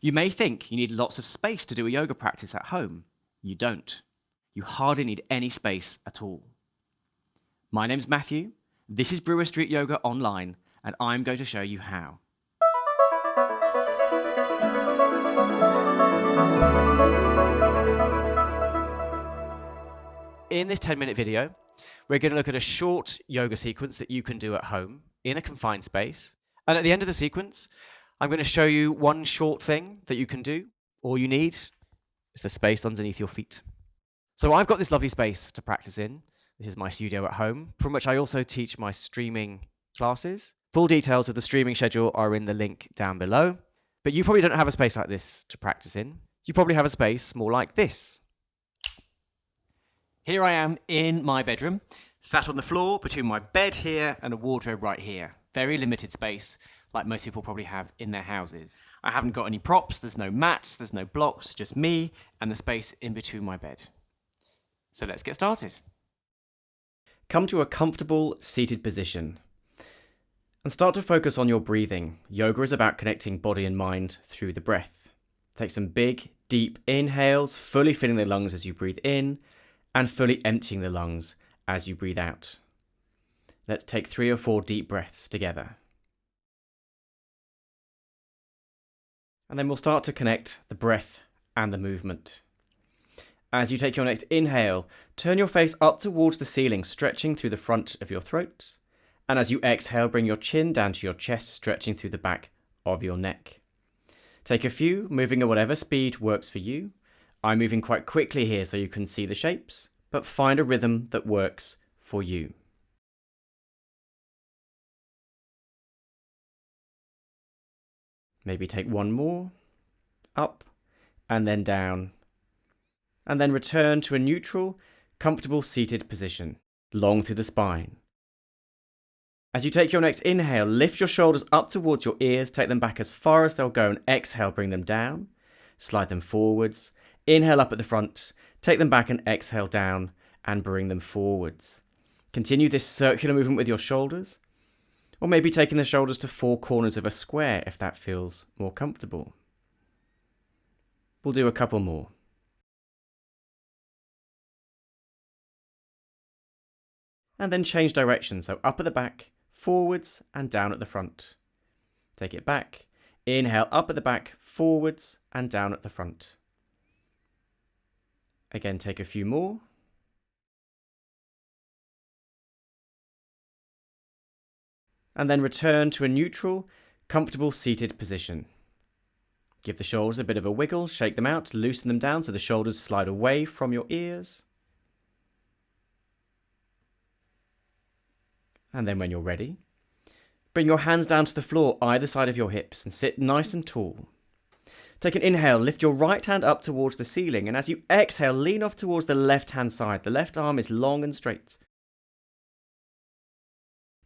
You may think you need lots of space to do a yoga practice at home. You don't. You hardly need any space at all. My name's Matthew, this is Brewer Street Yoga Online, and I'm going to show you how. In this 10-minute video, we're going to look at a short yoga sequence that you can do at home in a confined space. And at the end of the sequence, I'm going to show you one short thing that you can do. All you need is the space underneath your feet. So I've got this lovely space to practice in. This is my studio at home, from which I also teach my streaming classes. Full details of the streaming schedule are in the link down below. But you probably don't have a space like this to practice in. You probably have a space more like this. Here I am in my bedroom, sat on the floor between my bed here and a wardrobe right here. Very limited space, like most people probably have in their houses. I haven't got any props, there's no mats, there's no blocks, just me and the space in between my bed. So let's get started. Come to a comfortable seated position and start to focus on your breathing. Yoga is about connecting body and mind through the breath. Take some big, deep inhales, fully filling the lungs as you breathe in, and fully emptying the lungs as you breathe out. Let's take 3 or 4 deep breaths together. And then we'll start to connect the breath and the movement. As you take your next inhale, turn your face up towards the ceiling, stretching through the front of your throat. And as you exhale, bring your chin down to your chest, stretching through the back of your neck. Take a few, moving at whatever speed works for you. I'm moving quite quickly here so you can see the shapes, but find a rhythm that works for you. Maybe take one more, up and then down, and then return to a neutral, comfortable seated position, long through the spine. As you take your next inhale, lift your shoulders up towards your ears, take them back as far as they'll go, and exhale, bring them down, slide them forwards. Inhale up at the front, take them back and exhale down and bring them forwards. Continue this circular movement with your shoulders, or maybe taking the shoulders to 4 corners of a square if that feels more comfortable. We'll do a couple more. And then change direction, so up at the back, forwards and down at the front. Take it back, inhale up at the back, forwards and down at the front. Again, take a few more. And then return to a neutral, comfortable seated position. Give the shoulders a bit of a wiggle, shake them out, loosen them down so the shoulders slide away from your ears. And then when you're ready, bring your hands down to the floor either side of your hips and sit nice and tall. Take an inhale, lift your right hand up towards the ceiling, and as you exhale, lean off towards the left-hand side. The left arm is long and straight.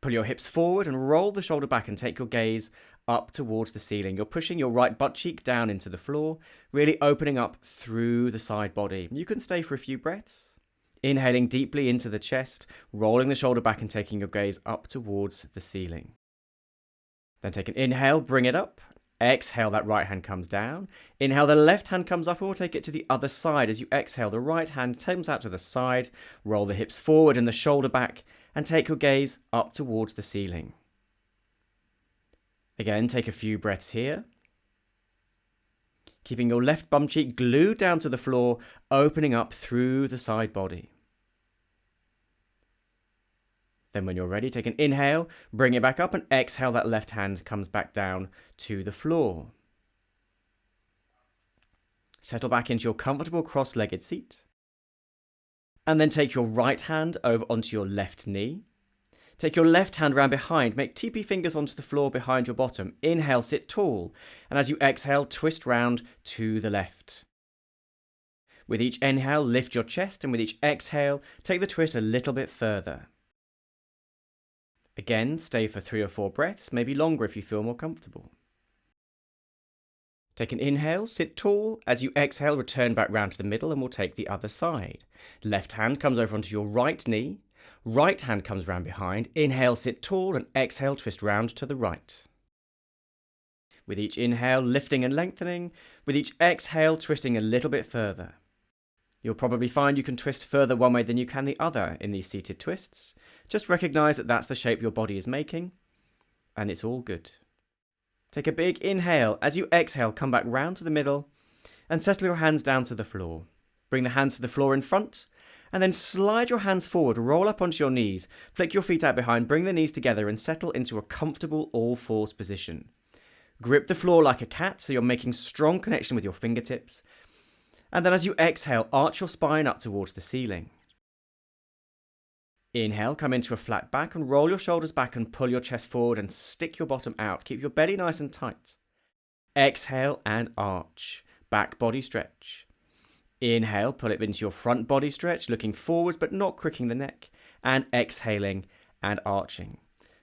Pull your hips forward and roll the shoulder back and take your gaze up towards the ceiling. You're pushing your right butt cheek down into the floor, really opening up through the side body. You can stay for a few breaths. Inhaling deeply into the chest, rolling the shoulder back and taking your gaze up towards the ceiling. Then take an inhale, bring it up. Exhale, that right hand comes down. Inhale, the left hand comes up and we'll take it to the other side. As you exhale, the right hand comes out to the side. Roll the hips forward and the shoulder back and take your gaze up towards the ceiling. Again, take a few breaths here. Keeping your left bum cheek glued down to the floor, opening up through the side body. Then when you're ready, take an inhale, bring it back up and exhale, that left hand comes back down to the floor. Settle back into your comfortable cross-legged seat. And then take your right hand over onto your left knee. Take your left hand round behind, make teepee fingers onto the floor behind your bottom. Inhale, sit tall. And as you exhale, twist round to the left. With each inhale, lift your chest, and with each exhale, take the twist a little bit further. Again, stay for 3 or 4 breaths, maybe longer if you feel more comfortable. Take an inhale, sit tall. As you exhale, return back round to the middle and we'll take the other side. Left hand comes over onto your right knee. Right hand comes round behind. Inhale, sit tall, and exhale, twist round to the right. With each inhale, lifting and lengthening. With each exhale, twisting a little bit further. You'll probably find you can twist further one way than you can the other in these seated twists. Just recognize that that's the shape your body is making, and it's all good. Take a big inhale. As you exhale, come back round to the middle and settle your hands down to the floor. Bring the hands to the floor in front, and then slide your hands forward, roll up onto your knees, flick your feet out behind, bring the knees together and settle into a comfortable all-fours position. Grip the floor like a cat so you're making strong connection with your fingertips. And then as you exhale, arch your spine up towards the ceiling. Inhale, come into a flat back and roll your shoulders back and pull your chest forward and stick your bottom out. Keep your belly nice and tight. Exhale and arch. Back body stretch. Inhale, pull it into your front body stretch, looking forwards but not cricking the neck. And exhaling and arching.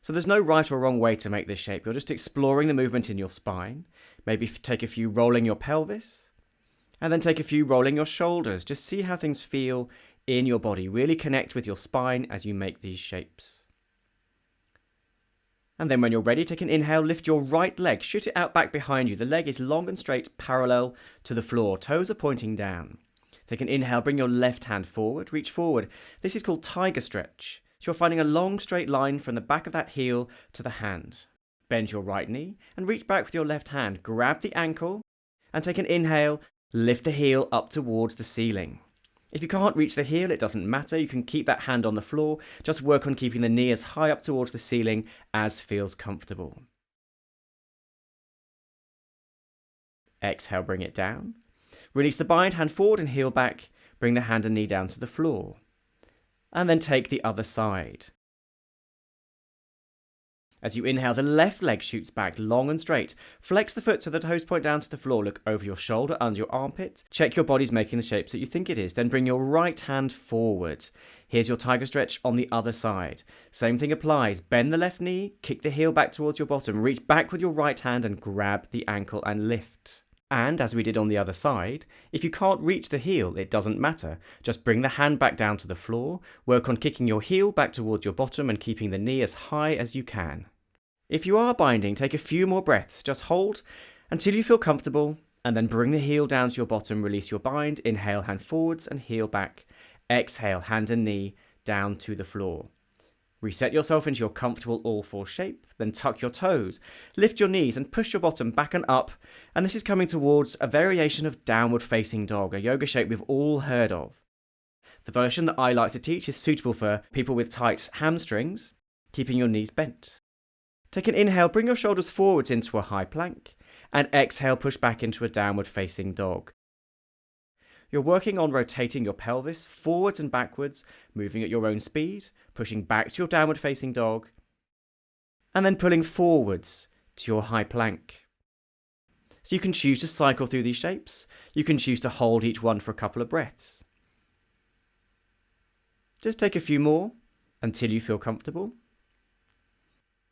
So there's no right or wrong way to make this shape. You're just exploring the movement in your spine. Maybe take a few rolling your pelvis. And then take a few rolling your shoulders. Just see how things feel in your body. Really connect with your spine as you make these shapes. And then when you're ready, take an inhale, lift your right leg, shoot it out back behind you. The leg is long and straight, parallel to the floor. Toes are pointing down. Take an inhale, bring your left hand forward, reach forward. This is called tiger stretch. So you're finding a long straight line from the back of that heel to the hand. Bend your right knee and reach back with your left hand. Grab the ankle and take an inhale. Lift the heel up towards the ceiling. If you can't reach the heel, it doesn't matter. You can keep that hand on the floor. Just work on keeping the knee as high up towards the ceiling as feels comfortable. Exhale, bring it down. Release the bind, hand forward and heel back. Bring the hand and knee down to the floor. And then take the other side. As you inhale, the left leg shoots back long and straight. Flex the foot so the toes point down to the floor. Look over your shoulder, under your armpit. Check your body's making the shapes that you think it is. Then bring your right hand forward. Here's your tiger stretch on the other side. Same thing applies. Bend the left knee, kick the heel back towards your bottom. Reach back with your right hand and grab the ankle and lift. And as we did on the other side, if you can't reach the heel, it doesn't matter. Just bring the hand back down to the floor, work on kicking your heel back towards your bottom and keeping the knee as high as you can. If you are binding, take a few more breaths. Just hold until you feel comfortable and then bring the heel down to your bottom, release your bind, inhale, hand forwards and heel back. Exhale, hand and knee down to the floor. Reset yourself into your comfortable all-four shape, then tuck your toes, lift your knees and push your bottom back and up. And this is coming towards a variation of downward facing dog, a yoga shape we've all heard of. The version that I like to teach is suitable for people with tight hamstrings, keeping your knees bent. Take an inhale, bring your shoulders forwards into a high plank, and exhale, push back into a downward facing dog. You're working on rotating your pelvis forwards and backwards, moving at your own speed, pushing back to your downward facing dog, and then pulling forwards to your high plank. So you can choose to cycle through these shapes. You can choose to hold each one for a couple of breaths. Just take a few more until you feel comfortable.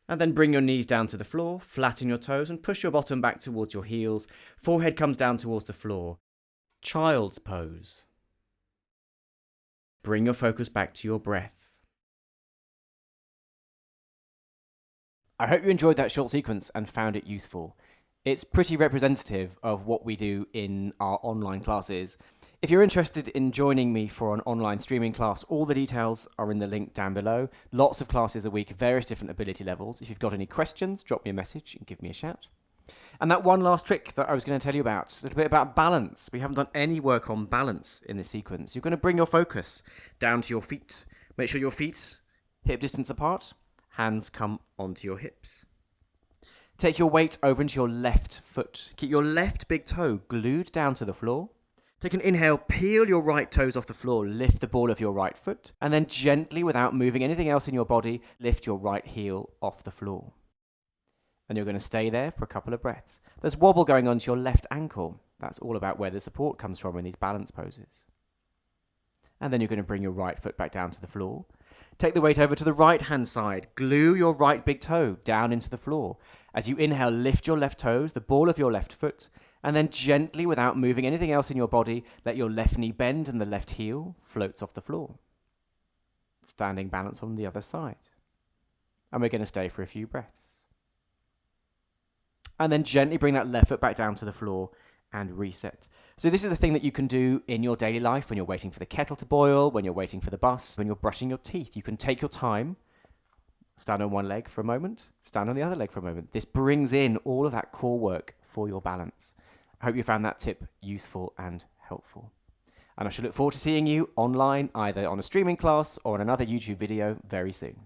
And then bring your knees down to the floor, flatten your toes and push your bottom back towards your heels. Forehead comes down towards the floor. Child's pose. Bring your focus back to your breath. I hope you enjoyed that short sequence and found it useful. It's pretty representative of what we do in our online classes. If you're interested in joining me for an online streaming class, all the details are in the link down below. Lots of classes a week, various different ability levels. If you've got any questions, drop me a message and give me a shout. And that one last trick that I was going to tell you about, a little bit about balance. We haven't done any work on balance in this sequence. You're going to bring your focus down to your feet. Make sure your feet hip distance apart. Hands come onto your hips. Take your weight over into your left foot. Keep your left big toe glued down to the floor. Take an inhale, peel your right toes off the floor, lift the ball of your right foot, and then gently, without moving anything else in your body, lift your right heel off the floor. And you're going to stay there for a couple of breaths. There's wobble going on to your left ankle. That's all about where the support comes from in these balance poses. And then you're going to bring your right foot back down to the floor. Take the weight over to the right-hand side. Glue your right big toe down into the floor. As you inhale, lift your left toes, the ball of your left foot, and then gently, without moving anything else in your body, let your left knee bend and the left heel floats off the floor. Standing balance on the other side. And we're going to stay for a few breaths. And then gently bring that left foot back down to the floor and reset. So this is a thing that you can do in your daily life when you're waiting for the kettle to boil, when you're waiting for the bus, when you're brushing your teeth. You can take your time, stand on one leg for a moment, stand on the other leg for a moment. This brings in all of that core work for your balance. I hope you found that tip useful and helpful. And I shall look forward to seeing you online, either on a streaming class or on another YouTube video very soon.